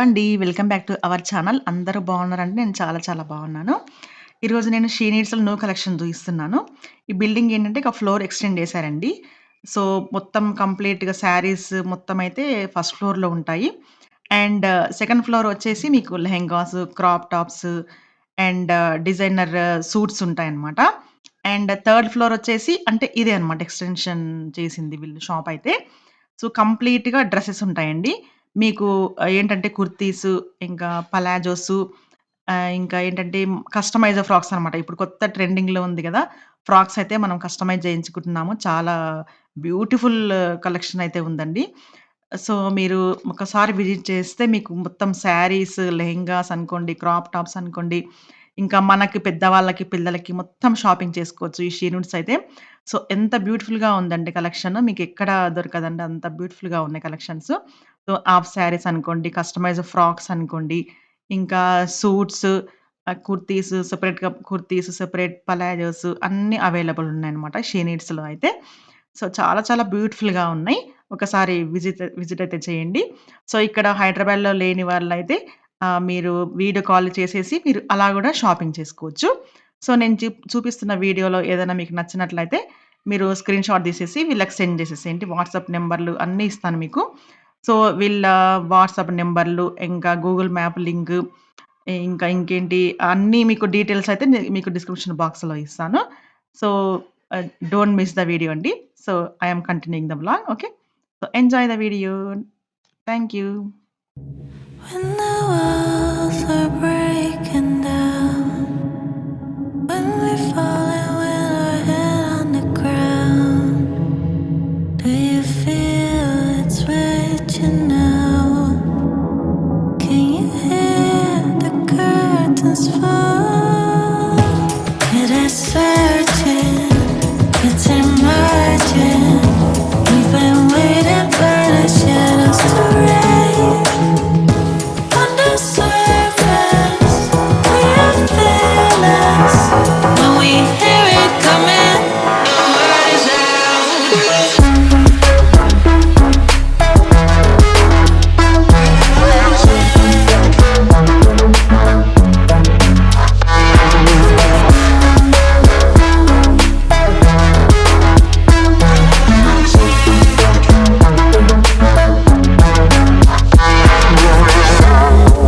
Hello అండి. Welcome back to our channel. అందరూ బాగున్నారండి? నేను చాలా చాలా బాగున్నాను. ఈరోజు నేను షీ నీడ్స్‌లో న్యూ కలెక్షన్ చూయిస్తున్నాను. ఈ బిల్డింగ్ ఏంటంటే ఒక ఫ్లోర్ ఎక్స్‌టెండ్ చేశారండి. సో, మొత్తం కంప్లీట్‌గా శారీస్ మొత్తం అయితే ఫస్ట్ ఫ్లోర్‌లో ఉంటాయి. అండ్ సెకండ్ ఫ్లోర్ వచ్చేసి మీకు lehengas, crop tops and designer suits ఉంటాయన్నమాట. అండ్ థర్డ్ ఫ్లోర్ వచ్చేసి అంటే ఇదే అన్నమాట ఎక్స్‌టెన్షన్ చేసింది వీళ్ళు షాప్ అయితే. సో, కంప్లీట్‌గా డ్రెసెస్ ఉంటాయండి. మీకు ఏంటంటే కుర్తీసు, ఇంకా పలాజోసు ఇంకా ఏంటంటే కస్టమైజ్డ్ ఫ్రాక్స్ అనమాట. ఇప్పుడు కొత్త ట్రెండింగ్‌లో ఉంది గదా! ఫ్రాక్స్ అయితే మనం కస్టమైజ్ చేయించుకుంటున్నాము. చాలా బ్యూటిఫుల్ కలెక్షన్ అయితే ఉందండి. సో, మీరు ఒకసారి విజిట్ చేస్తే మీకు మొత్తం శారీస్, లెహెంగాస్ అనుకోండి, క్రాప్ టాప్స్ అనుకోండి, ఇంకా మనకి పెద్దవాళ్ళకి, పిల్లలకి మొత్తం షాపింగ్ చేసుకోవచ్చు ఈ షీనుడ్స్ అయితే. సో, ఎంత బ్యూటిఫుల్‌గా ఉందండి కలెక్షన్. మీకెక్కడ దొరకదండి. అంత బ్యూటిఫుల్‌గా ఉన్నాయి కలెక్షన్స్. సో, హాఫ్ శారీస్ అనుకోండి, కస్టమైజ్డ్ ఫ్రాక్స్ అనుకోండి, ఇంకా సూట్స్, కుర్తీస్, సెపరేట్ పలాజోస్ అన్నీ అవైలబుల్ ఉన్నాయన్నమాట షీ నీడ్స్‌లో అయితే. సో, చాలా చాలా బ్యూటిఫుల్‌గా ఉన్నాయి. ఒకసారి విజిట్ అయితే చేయండి. సో, ఇక్కడ హైదరాబాద్‌లో లేని వాళ్ళైతే మీరు వీడియో కాల్ చేసేసి మీరు అలా గూడా షాపింగ్ చేసుకోవచ్చు. సో, నేను చూపిస్తున్న వీడియోలో ఏదైనా మీకు నచ్చినట్లయితే మీరు స్క్రీన్ షాట్ తీసేసి వీళ్ళకి సెండ్ చేసేసేయండి. వాట్సాప్ నంబర్‌లు అన్నీ ఇస్తాను మీకు. సో, వీళ్ళ వాట్సాప్ నంబర్‌లు, ఇంకా గూగుల్ మ్యాప్ లింక్, ఇంకా ఇంకేంటి అన్నీ మీకు డీటెయిల్స్ అయితే మీకు డిస్క్రిప్షన్ బాక్స్‌లో ఇస్తాను. So, don't miss the video అండి. So, I am continuing the vlog. Okay. So, enjoy the video. Thank you. When the walls are breaking down, when we're falling with our head on the ground, do you feel it's reaching now? Can you hear the curtains fall? It is searching, it's emerging. We've been waiting for the shadows to rise. On the surface, we are fearless. When we hear it coming, the word is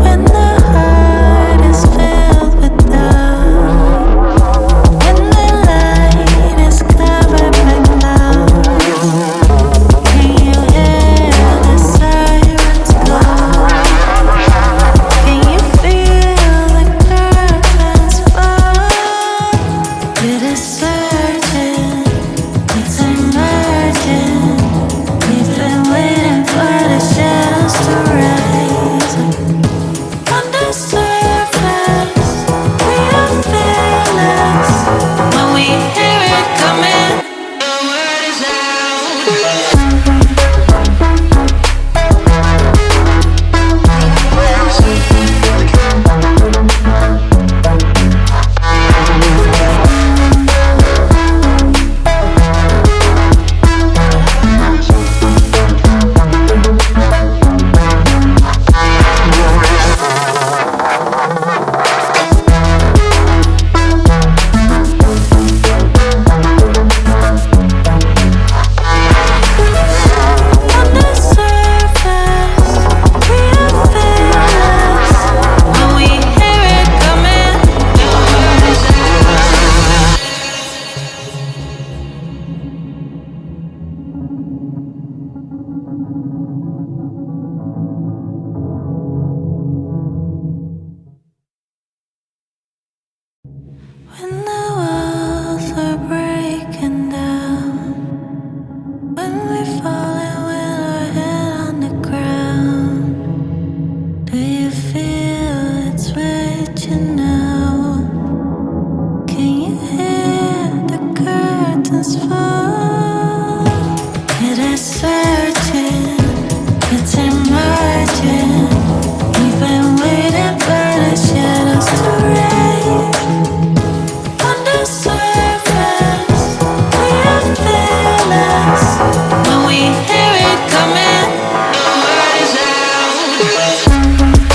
when the heart is filled with doubt, when the light is covered by clouds, can you hear the sirens blow? Can you feel the curtains fall? It is surging, it's emerging. We've been waiting for the shadows to rise. On the surface, we are fearless. When we hear it coming, the word is on the surface, we are fearless. When we hear it coming, the word is when the walls are breaking down, when we're falling with our head on the ground, do you feel it's reaching now? Can you hear the curtains fall? It is searching, it's emerging. We've been waiting for the shadows to rise. On the surface, we are fearless. When we hear it coming, the word is out.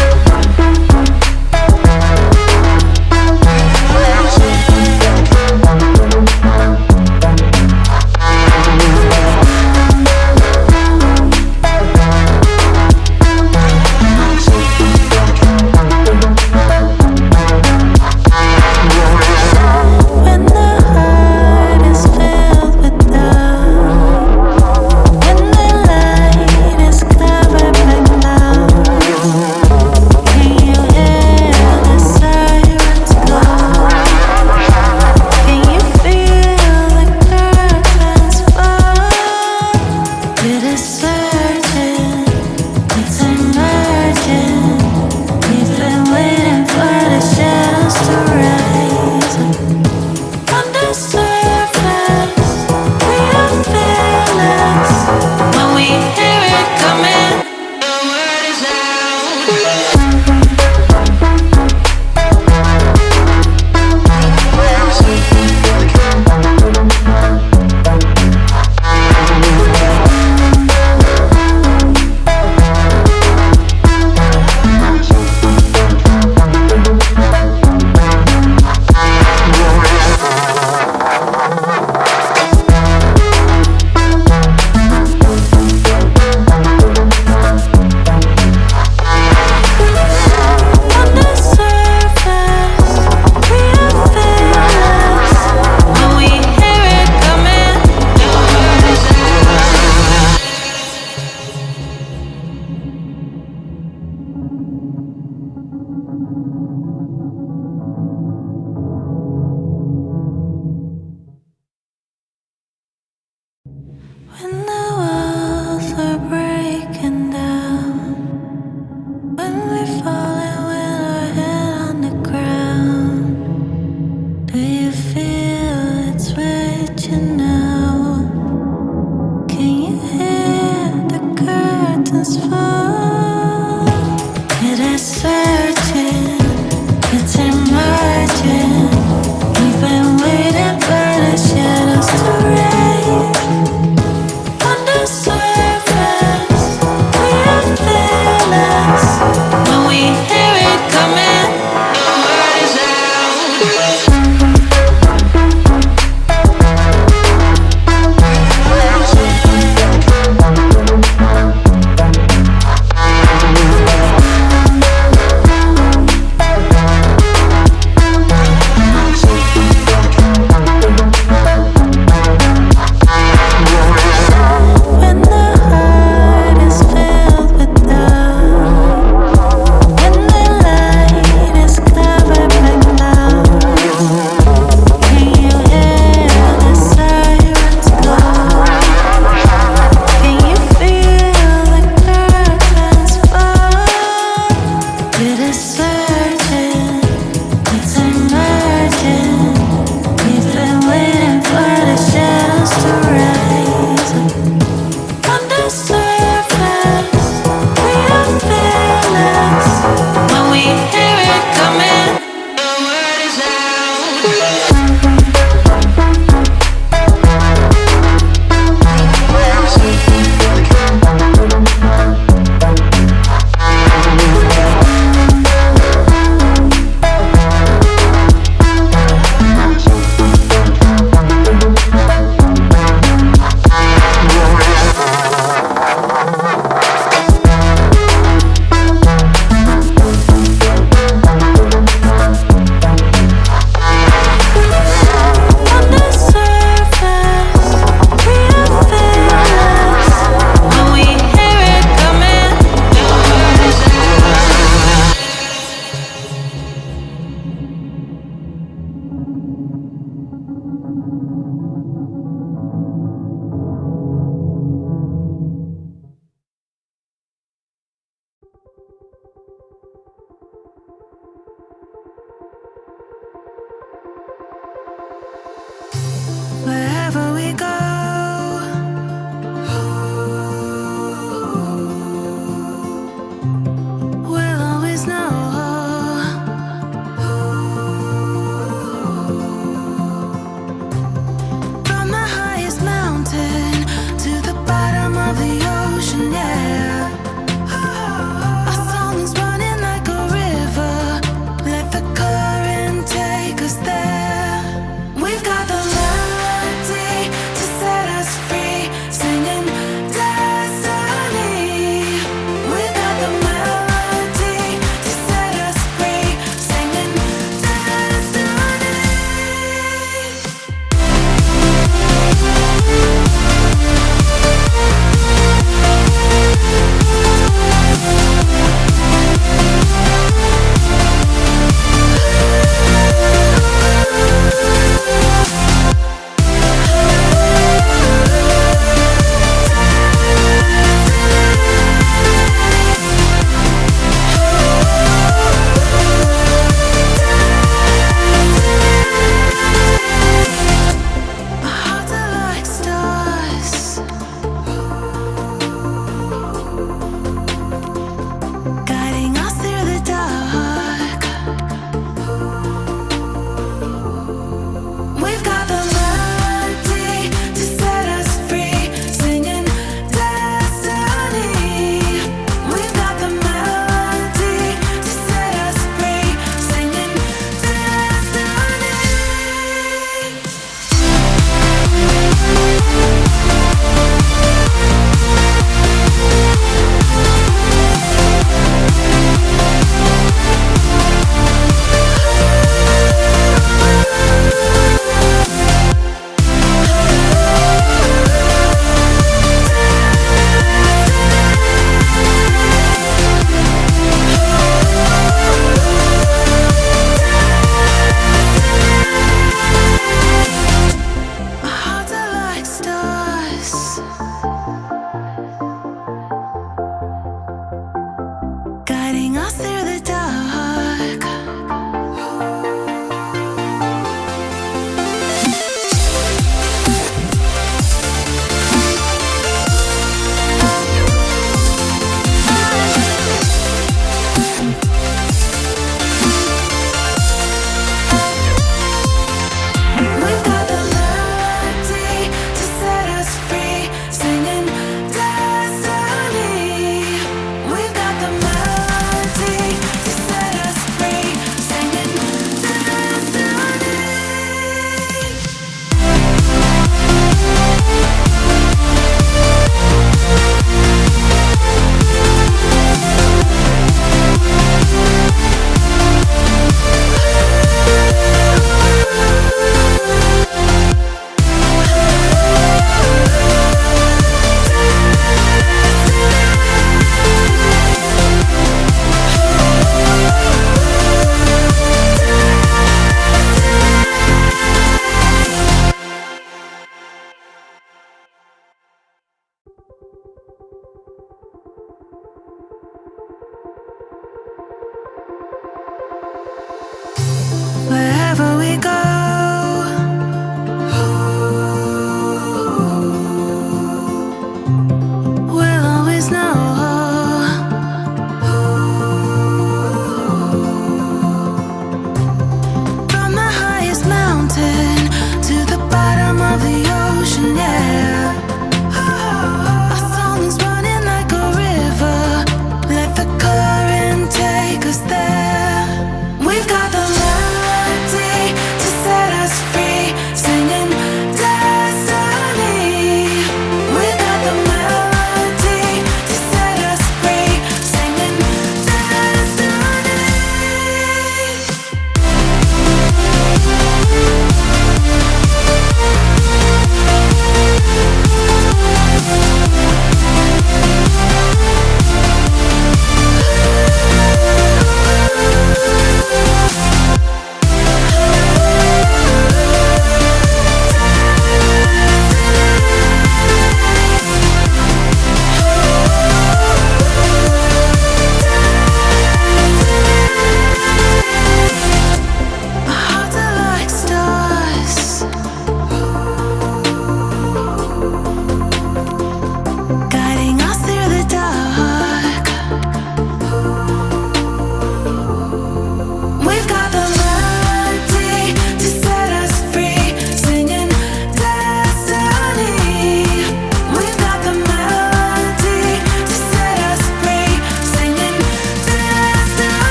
this far.